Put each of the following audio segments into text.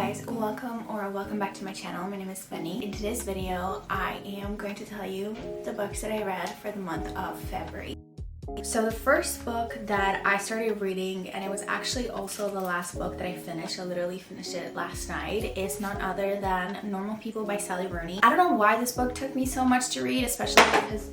guys, welcome back to my channel. My name is Benny. In today's video, I am going to tell you the books that I read for the month of February. So the first book that I started reading, and it was actually also the last book that I finished, I literally finished it last night, is none other than Normal People by Sally Rooney. I don't know why this book took me so much to read, especially because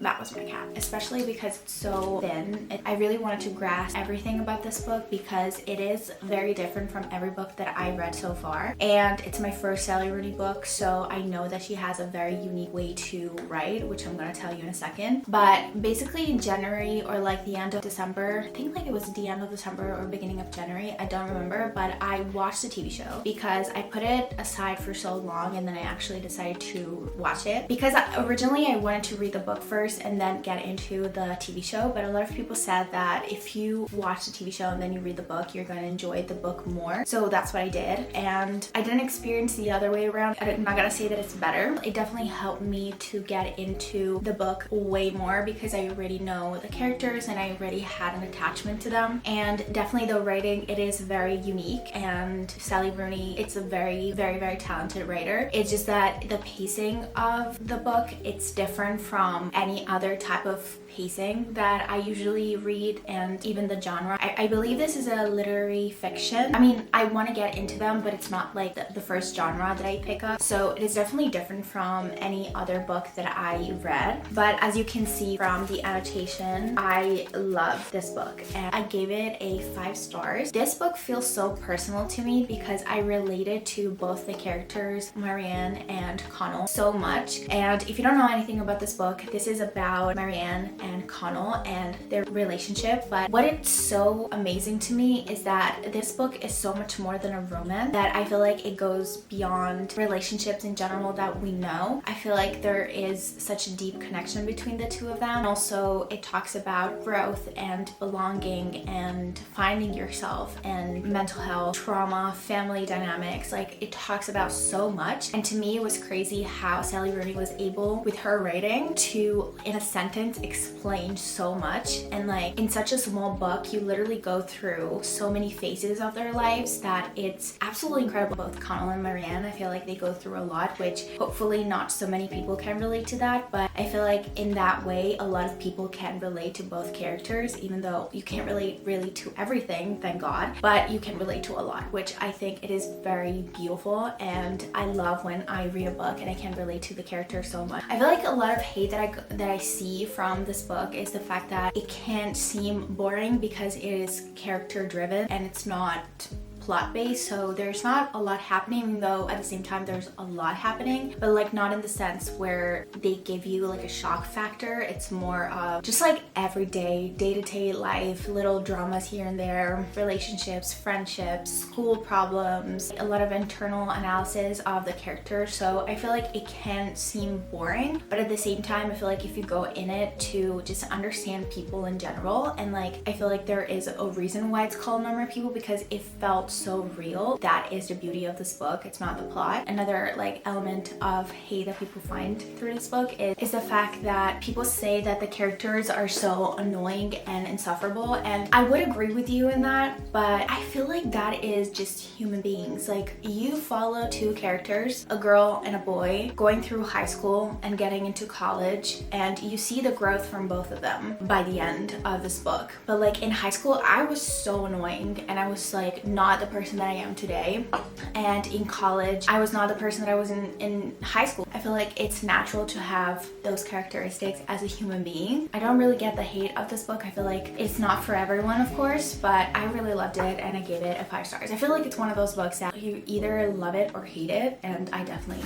that was my cat. Especially because it's so thin. I really wanted to grasp everything about this book because it is very different from every book that I read so far. And it's my first Sally Rooney book, so I know that she has a very unique way to write, which I'm gonna tell you in a second. But basically in January or like the end of December, I think like it was the end of December or beginning of January, I don't remember, but I watched the TV show because I put it aside for so long and then I actually decided to watch it. Because originally I wanted to read the book first and then get into the TV show, but a lot of people said that if you watch the TV show and then you read the book, you're going to enjoy the book more. So that's what I did, and I didn't experience the other way around. I'm not gonna say that it's better. It definitely helped me to get into the book way more because I already know the characters and I already had an attachment to them. And definitely the writing, it is very unique, and Sally Rooney, it's a very talented writer. It's just that the pacing of the book, it's different from any other type of pacing that I usually read, and even the genre. I believe this is a literary fiction. I mean, I want to get into them, but it's not like the first genre that I pick up. So it is definitely different from any other book that I read. But as you can see from the annotation, I love this book and I gave it a 5 stars. This book feels so personal to me because I related to both the characters, Marianne and Connell, so much. And if you don't know anything about this book, this is about Marianne and Connell and their relationship. But what it's so amazing to me is that this book is so much more than a romance, that I feel like it goes beyond relationships in general that we know. I feel like there is such a deep connection between the two of them. Also, it talks about growth and belonging and finding yourself and mental health, trauma, family dynamics. Like, it talks about so much. And to me, it was crazy how Sally Rooney was able, with her writing, to in a sentence explain so much. And like in such a small book, you literally go through so many phases of their lives that it's absolutely incredible. Both Connell and Marianne, I feel like they go through a lot, which hopefully not so many people can relate to that, but I feel like in that way a lot of people can relate to both characters, even though you can't relate really to everything, thank God, but you can relate to a lot, which I think it is very beautiful. And I love when I read a book and I can relate to the character so much. I feel like a lot of hate that I see from this book is the fact that it can seem boring because it is character driven and it's not plot based, so there's not a lot happening, even though at the same time there's a lot happening, but like not in the sense where they give you like a shock factor. It's more of just like everyday day-to-day life, little dramas here and there, relationships, friendships, school problems, a lot of internal analysis of the characters. So I feel like it can seem boring, but at the same time I feel like if you go in it to just understand people in general, and like I feel like there is a reason why it's called Normal People, because it felt so real. That is the beauty of this book. It's not the plot. Another like element of hate that people find through this book is the fact that people say that the characters are so annoying and insufferable, and I would agree with you in that, but I feel like that is just human beings. Like, you follow two characters, a girl and a boy, going through high school and getting into college, and you see the growth from both of them by the end of this book. But like in high school, I was so annoying and I was like not the person that I am today, and in college I was not the person that I was in high school. I feel like it's natural to have those characteristics as a human being. I don't really get the hate of this book. I feel like it's not for everyone, of course, but I really loved it and I gave it a 5 stars. I feel like it's one of those books that you either love it or hate it, and I definitely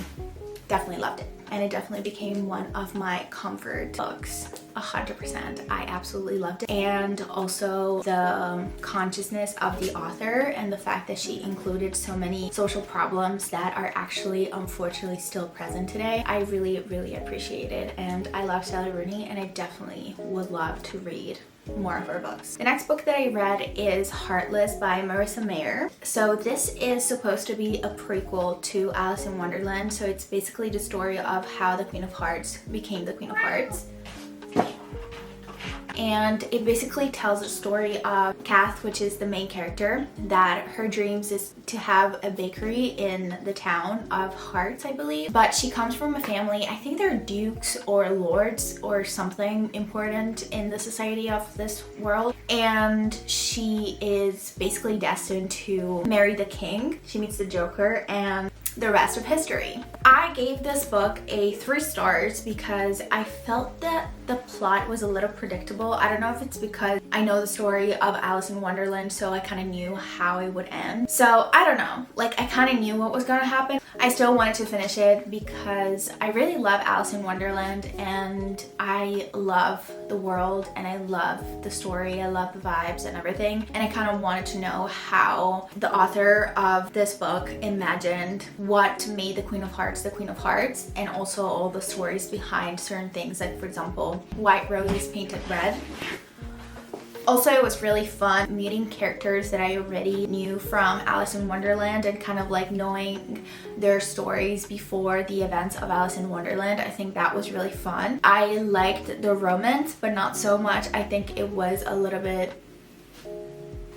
loved it, and it definitely became one of my comfort books. 100%. I absolutely loved it. And also the consciousness of the author and the fact that she included so many social problems that are actually unfortunately still present today. I really appreciate it, and I love Sally Rooney, and I definitely would love to read more of her books. The next book that I read is Heartless by Marissa Meyer. So this is supposed to be a prequel to Alice in Wonderland. So it's basically the story of how the Queen of Hearts became the Queen of Hearts. and it basically tells the story of Kath, which is the main character, that her dreams is to have a bakery in the town of Hearts, I believe. But she comes from a family, I think they're dukes or lords or something important in the society of this world, and she is basically destined to marry the king. She meets the Joker, and the rest of history. I gave this book a 3 stars because I felt that the plot was a little predictable. I don't know if it's because I know the story of Alice in Wonderland, so I kind of knew how it would end. So I don't know, like I kind of knew what was gonna happen. I still wanted to finish it because I really love Alice in Wonderland, and I love the world, and I love the story, I love the vibes and everything, and I kind of wanted to know how the author of this book imagined what made the Queen of Hearts, and also all the stories behind certain things, like for example, white roses painted red. Also, it was really fun meeting characters that I already knew from Alice in Wonderland and kind of like knowing their stories before the events of Alice in Wonderland. I think that was really fun. I liked the romance, but not so much. I think it was a little bit...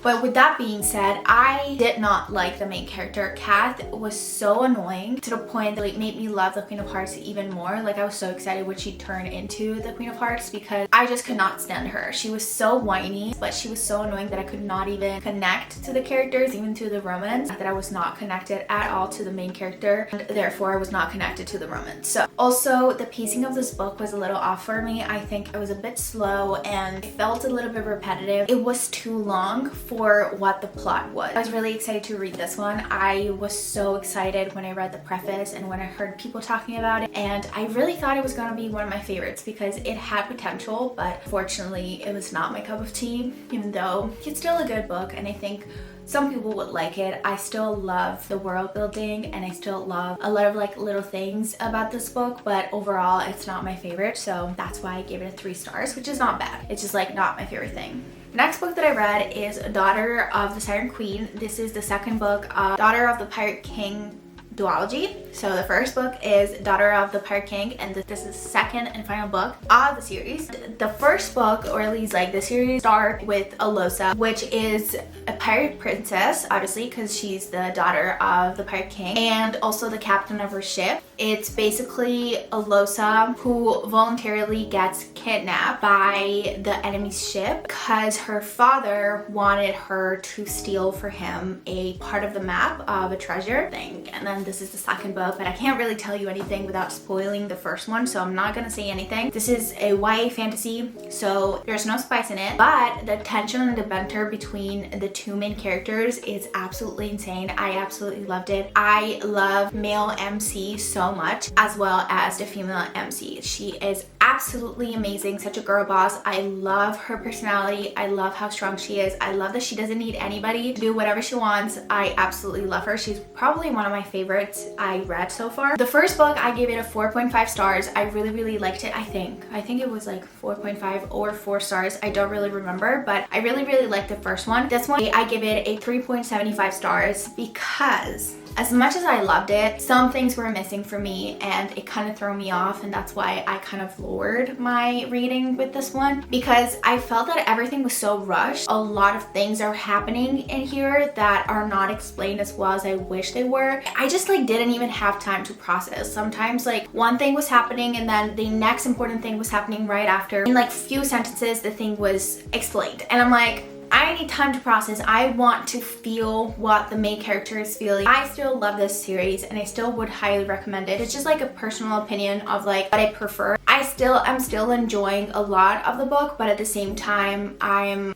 But with that being said, I did not like the main character. Kath was so annoying to the point that it made me love the Queen of Hearts even more. Like I was so excited when she turned into the Queen of Hearts because I just could not stand her. She was so whiny, but she was so annoying that I could not even connect to the characters, even to the romance, that I was not connected at all to the main character, and therefore I was not connected to the romance. So also the pacing of this book was a little off for me. I think it was a bit slow and it felt a little bit repetitive. It was too long for what the plot was. I was really excited to read this one. I was so excited when I read the preface and when I heard people talking about it, and I really thought it was going to be one of my favorites because it had potential, but fortunately it was not my cup of tea, even though it's still a good book and I think some people would like it. I still love the world building and I still love a lot of like little things about this book, but overall it's not my favorite, so that's why I gave it a 3 stars, which is not bad. It's just like not my favorite thing. The next book that I read is Daughter of the Siren Queen. This is the second book of Daughter of the Pirate King duology. So the first book is Daughter of the Pirate King, and this is the second and final book of the series. The first book, or at least like the series, starts with Alosa, which is a pirate princess, obviously because she's the daughter of the Pirate King and also the captain of her ship. It's basically Alosa who voluntarily gets kidnapped by the enemy's ship because her father wanted her to steal for him a part of the map of a treasure thing. And then this is the second book, but I can't really tell you anything without spoiling the first one, so I'm not gonna say anything. This is a YA fantasy, so there's no spice in it, but the tension and the banter between the 2 main characters is absolutely insane. I absolutely loved it. I love male MC so much, as well as the female MC. She is absolutely amazing, such a girl boss. I love her personality. I love how strong she is. I love that she doesn't need anybody to do whatever she wants. I absolutely love her. She's probably one of my favorites I read so far. The first book, I gave it a 4.5 stars. I really liked it. I think it was like 4.5 or 4 stars. I don't really remember, but I really liked the first one. This one, I give it a 3.75 stars because as much as I loved it, some things were missing for me and it kind of threw me off, and that's why I kind of lowered my rating with this one because I felt that everything was so rushed. A lot of things are happening in here that are not explained as well as I wish they were. I just like didn't even have time to process. Sometimes like one thing was happening and then the next important thing was happening right after. In like few sentences, the thing was explained. And I'm like, I need time to process. I want to feel what the main character is feeling. I still love this series and I still would highly recommend it. It's just like a personal opinion of like what I prefer. I'm still enjoying a lot of the book, but at the same time, I'm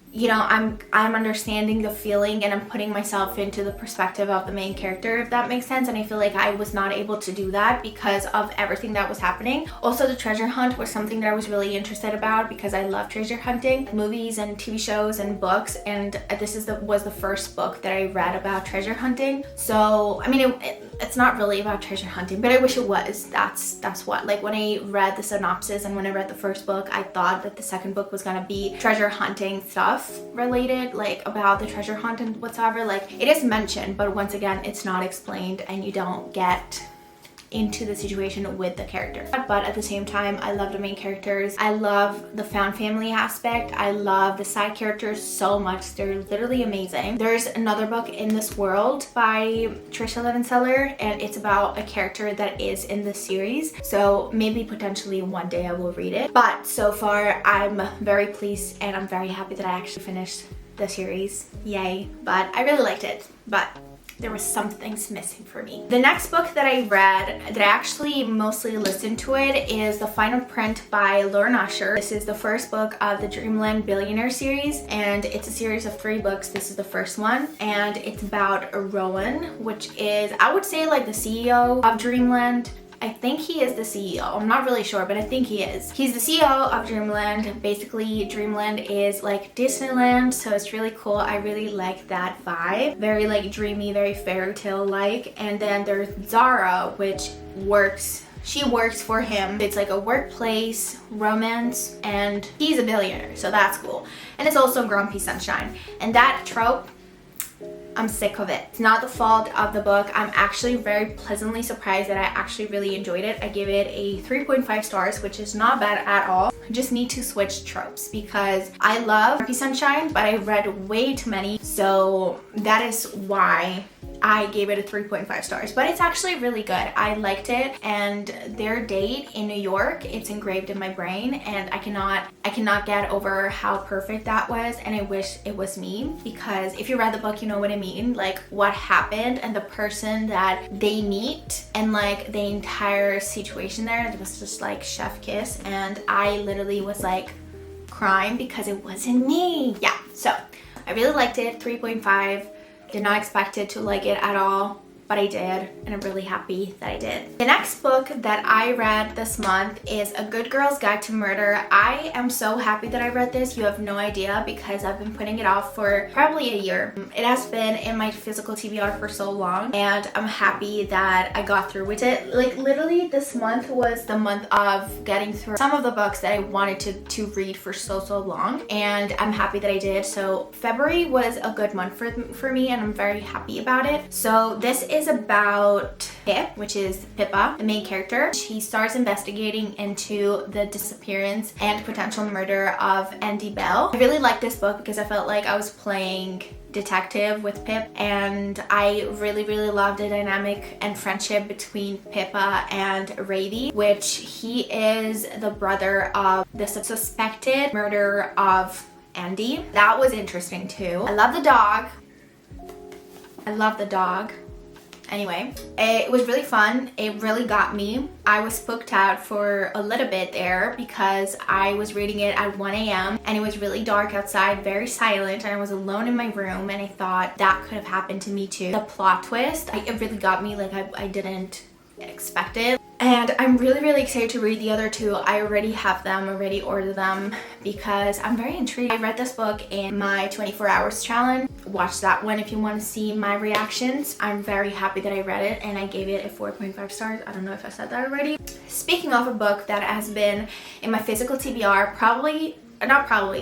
understanding the feeling and I'm putting myself into the perspective of the main character, if that makes sense. And I feel like I was not able to do that because of everything that was happening. Also, the treasure hunt was something that I was really interested about because I love treasure hunting, movies and TV shows and books. And this was the first book that I read about treasure hunting. So, I mean, it's not really about treasure hunting, but I wish it was. That's what, like when I read the synopsis and when I read the first book, I thought that the second book was gonna be treasure hunting stuff related, like about the treasure hunt and whatsoever. Like it is mentioned, but once again, it's not explained and you don't get into the situation with the character. But at the same time, I love the main characters. I love the found family aspect. I love the side characters so much. They're literally amazing. There's another book in this world by Tricia Levenseller, and it's about a character that is in the series. So maybe potentially one day I will read it. But so far, I'm very pleased and I'm very happy that I actually finished the series. Yay. But I really liked it. But there was some things missing for me. The next book that I read, that I actually mostly listened to it, is The Final Print by Lauren Usher. This is the first book of the Dreamland Billionaire series, and it's a series of 3 books. This is the first one, and it's about Rowan, which is, I would say, like the CEO of Dreamland. I think he is the CEO. I'm not really sure, but I think he is. He's the CEO of Dreamland. Basically, Dreamland is like Disneyland, so it's really cool. I really like that vibe. Very like dreamy, very fairy tale like. And then there's Zara, which she works for him. It's like a workplace romance, and he's a billionaire, so that's cool. And it's also Grumpy Sunshine. And that trope, I'm sick of it. It's not the fault of the book. I'm actually very pleasantly surprised that I actually really enjoyed it. I give it a 3.5 stars, which is not bad at all. I just need to switch tropes because I love Grumpy Sunshine, but I read way too many. So that is why I gave it a 3.5 stars, but it's actually really good. I liked it, and their date in New York, it's engraved in my brain, and I cannot get over how perfect that was, and I wish it was me, because if you read the book, you know what I mean, like what happened and the person that they meet and like the entire situation there, it was just like chef kiss, and I literally was like crying because it wasn't me. Yeah, so I really liked it. 3.5. Did not expect it to like it at all, but I did, and I'm really happy that I did. The next book that I read this month is A Good Girl's Guide to Murder. I am so happy that I read this. You have no idea, because I've been putting it off for probably a year. It has been in my physical TBR for so long, and I'm happy that I got through with it. Like literally this month was the month of getting through some of the books that I wanted to read for so long, and I'm happy that I did. So February was a good month for me, and I'm very happy about it. So this is about Pip, which is Pippa, the main character. She starts investigating into the disappearance and potential murder of Andy Bell. I really like this book because I felt like I was playing detective with Pip, and I really loved the dynamic and friendship between Pippa and Ravi, which he is the brother of the suspected murderer of Andy. That was interesting too. I love the dog. Anyway, it was really fun. It really got me. I was spooked out for a little bit there because I was reading it at 1 a.m. and it was really dark outside, very silent, and I was alone in my room, and I thought that could have happened to me too. The plot twist, it really got me. Like I didn't expect it. And I'm really excited to read the other 2. I already have them, already ordered them, because I'm very intrigued. I read this book in my 24 hours challenge. Watch that one if you want to see my reactions. I'm very happy that I read it, and I gave it a 4.5 stars. I don't know if I said that already. Speaking of a book that has been in my physical TBR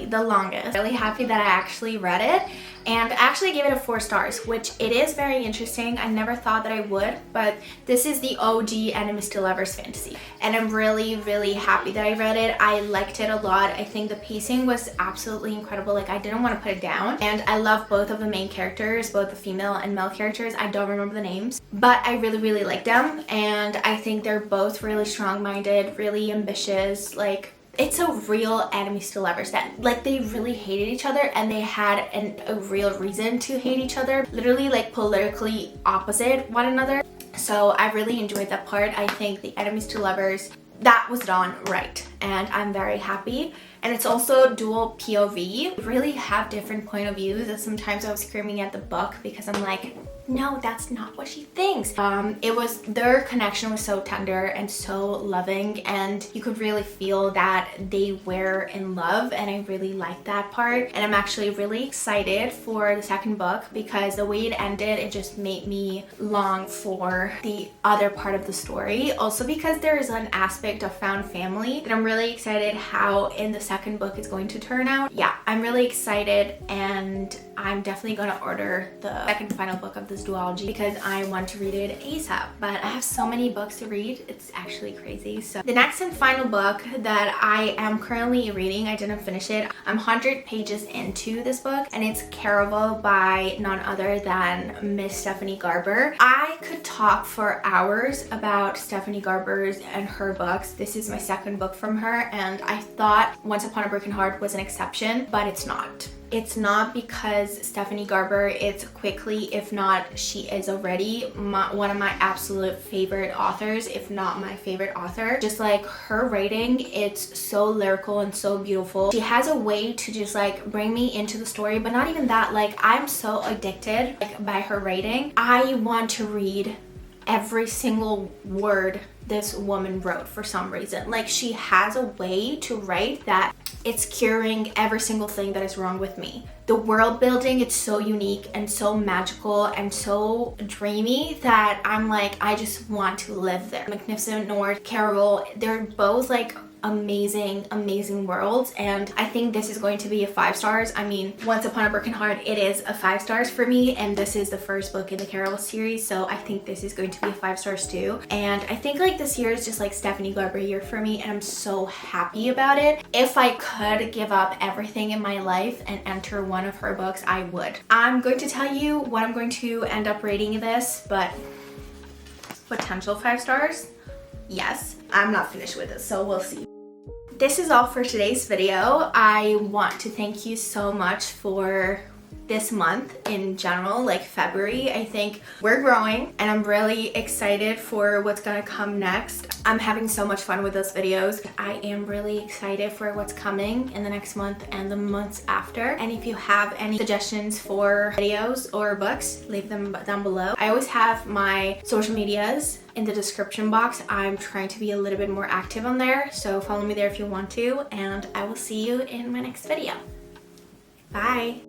the longest. Really happy that I actually read it, and I actually gave it a 4 stars, which it is very interesting. I never thought that I would, but this is the OG Enemies to Lovers fantasy, and I'm really happy that I read it. I liked it a lot. I think the pacing was absolutely incredible. Like I didn't want to put it down, and I love both of the main characters, both the female and male characters. I don't remember the names, but I really like them, and I think they're both really strong-minded, really ambitious. Like it's a real enemies to lovers, that like they really hated each other, and they had a real reason to hate each other, literally like politically opposite one another. So I really enjoyed that part. I think the enemies to lovers, that was done right, and I'm very happy. And it's also dual POV. We really have different point of views, and sometimes I was screaming at the book because I'm like, no, that's not what she thinks. Their connection was so tender and so loving, and you could really feel that they were in love, and I really liked that part. And I'm actually really excited for the second book because the way it ended, it just made me long for the other part of the story. Also because there is an aspect of found family that I'm really excited how in the second book it's going to turn out. Yeah, I'm really excited, and I'm definitely gonna order the second final book of the this duology because I want to read it ASAP. But I have so many books to read, it's actually crazy. So the next and final book that I am currently reading, I didn't finish it. I'm 100 pages into this book, and it's Caraval by none other than Miss Stephanie Garber. I could talk for hours about Stephanie Garber's and her books. This is my second book from her, and I thought Once Upon a Broken Heart was an exception, but it's not. It's not, because Stephanie Garber is quickly, if not she is already, one of my absolute favorite authors, if not my favorite author. Just like her writing, it's so lyrical and so beautiful. She has a way to just like bring me into the story, but not even that, like I'm so addicted by her writing. I want to read every single word this woman wrote for some reason. Like, she has a way to write that it's curing every single thing that is wrong with me. The world building, it's so unique and so magical and so dreamy that I'm like, I just want to live there. Magnificent North, Caraval, they're both like amazing worlds, and I think this is going to be a 5 stars. I mean, Once Upon a Broken Heart, it is a 5 stars for me, and this is the first book in the Caraval series, so I think this is going to be a 5 stars too. And I think like this year is just like Stephanie Garber year for me, and I'm so happy about it. If I could give up everything in my life and enter one of her books, I would. I'm going to tell you what I'm going to end up rating this, but potential 5 stars. Yes, I'm not finished with it, so we'll see. This is all for today's video. I want to thank you so much for this month in general, like February. I think we're growing, and I'm really excited for what's gonna come next. I'm having so much fun with those videos. I am really excited for what's coming in the next month and the months after. And if you have any suggestions for videos or books, leave them down below. I always have my social medias in the description box. I'm trying to be a little bit more active on there, so follow me there if you want to, and I will see you in my next video. Bye!